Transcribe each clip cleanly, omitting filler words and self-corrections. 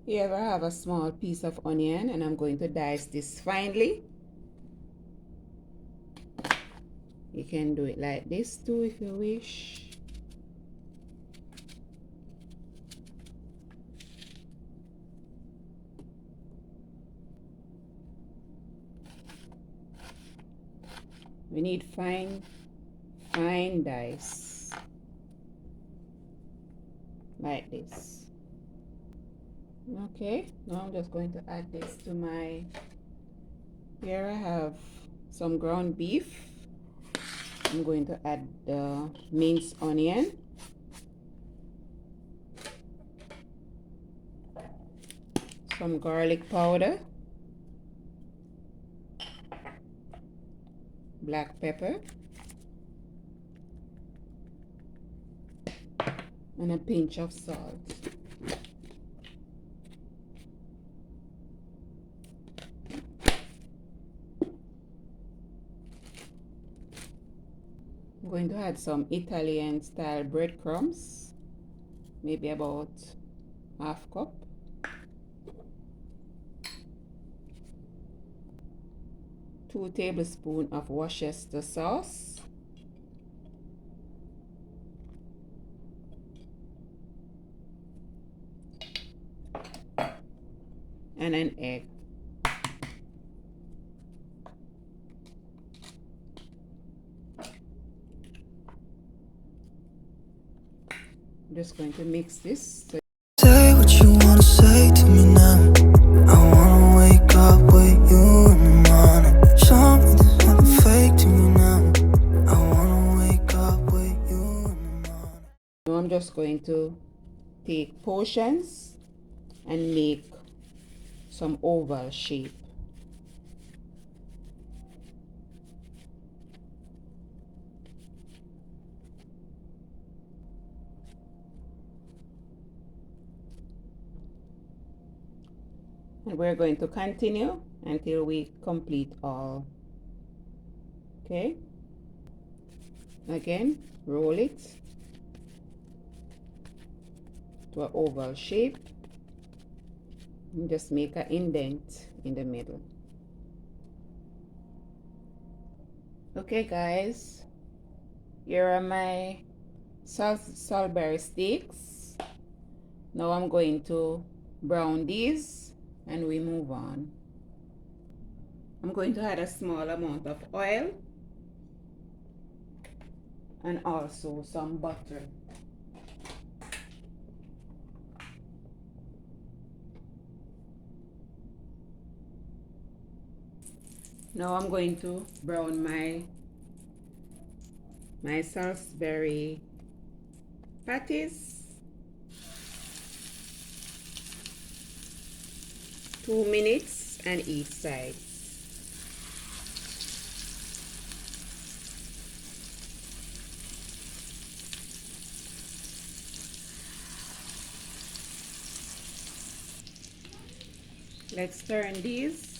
Here I have a small piece of onion and I'm going to dice this finely. You can do it like this too if you wish. We need fine dice like this. Okay, now I'm just going to add this to my, here I have some ground beef. I'm going to add the minced onion, some garlic powder, black pepper, and a pinch of salt. I'm going to add some Italian style breadcrumbs, maybe about half cup. 2 tablespoons of Worcester sauce. And an egg. I'm just going to mix this. Say what you want to say to me now. I want to wake up with you in the morning. Show me there's nothing fake to me now. I want to wake up with you in the morning. Now I'm just going to take portions and make some oval shape. And we're going to continue until we complete all. Okay, again, roll it to an oval shape and just make an indent in the middle. Okay guys, here are my Salisbury steaks. Now I'm going to brown these and we move on. I'm going to add a small amount of oil and also some butter. Now I'm going to brown my Salisbury patties. 2 minutes on each side. Let's turn these.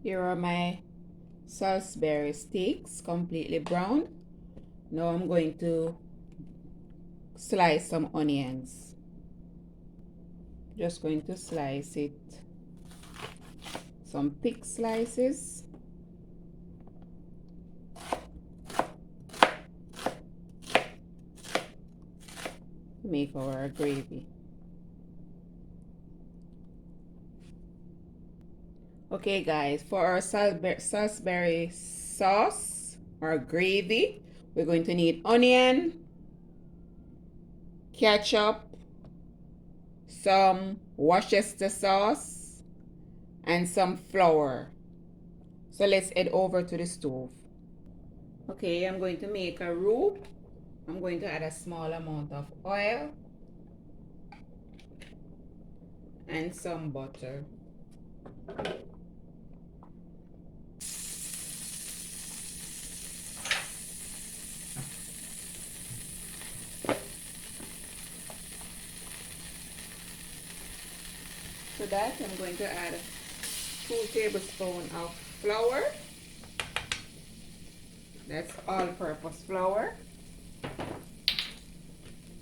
Here are my Salisbury steaks, completely browned. Now I'm going to slice some onions. Just going to slice it, some thick slices. Make our gravy. Okay guys, for our Salisbury sauce or gravy, we're going to need onion, ketchup, some Worcester sauce, and some flour. So let's head over to the stove. Okay, I'm going to make a roux. I'm going to add a small amount of oil and some butter. To that, I'm going to add 2 tablespoons of flour. That's all-purpose flour.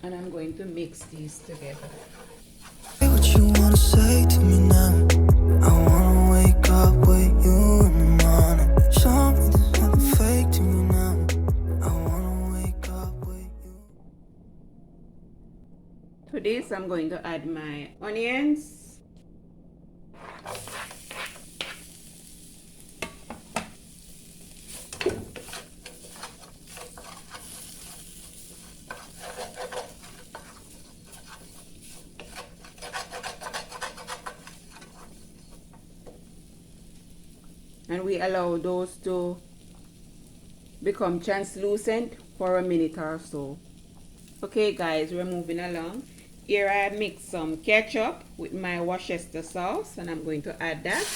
And I'm going to mix these together. Say what you wanna say to me now. I wanna wake up with you in the morning. Show me there's nothing fake to me now. I wanna wake up with you. To this, I'm going to add my onions. And we allow those to become translucent for a minute or so. Okay guys, we're moving along. Here I mix some ketchup with my Worcester sauce, and I'm going to add that.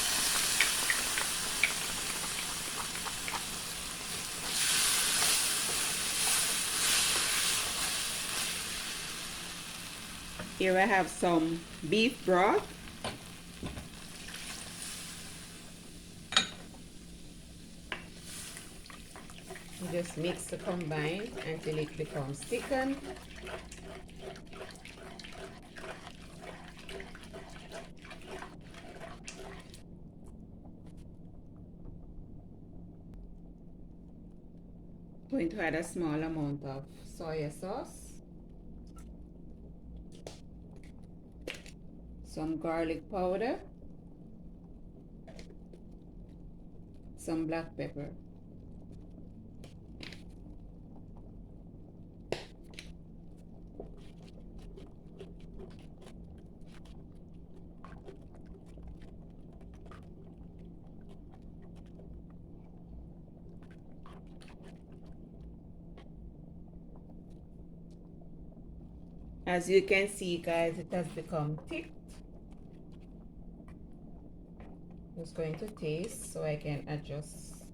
Here I have some beef broth. Just mix the combine until it becomes thickened. Going to add a small amount of soya sauce, some garlic powder, some black pepper. As you can see guys, it has become thick. Just going to taste so I can adjust.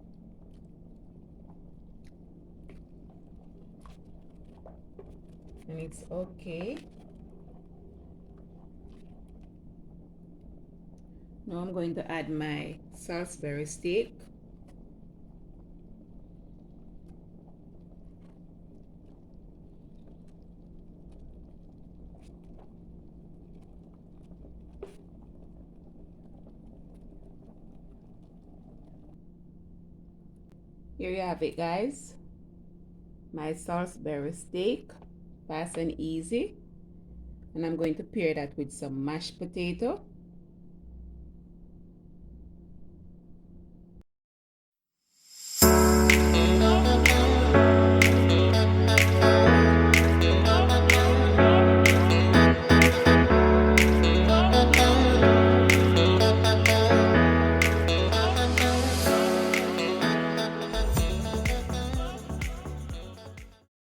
And it's okay. Now I'm going to add my Salisbury steak. Here you have it guys, my Salisbury steak, fast and easy. And I'm going to pair that with some mashed potato.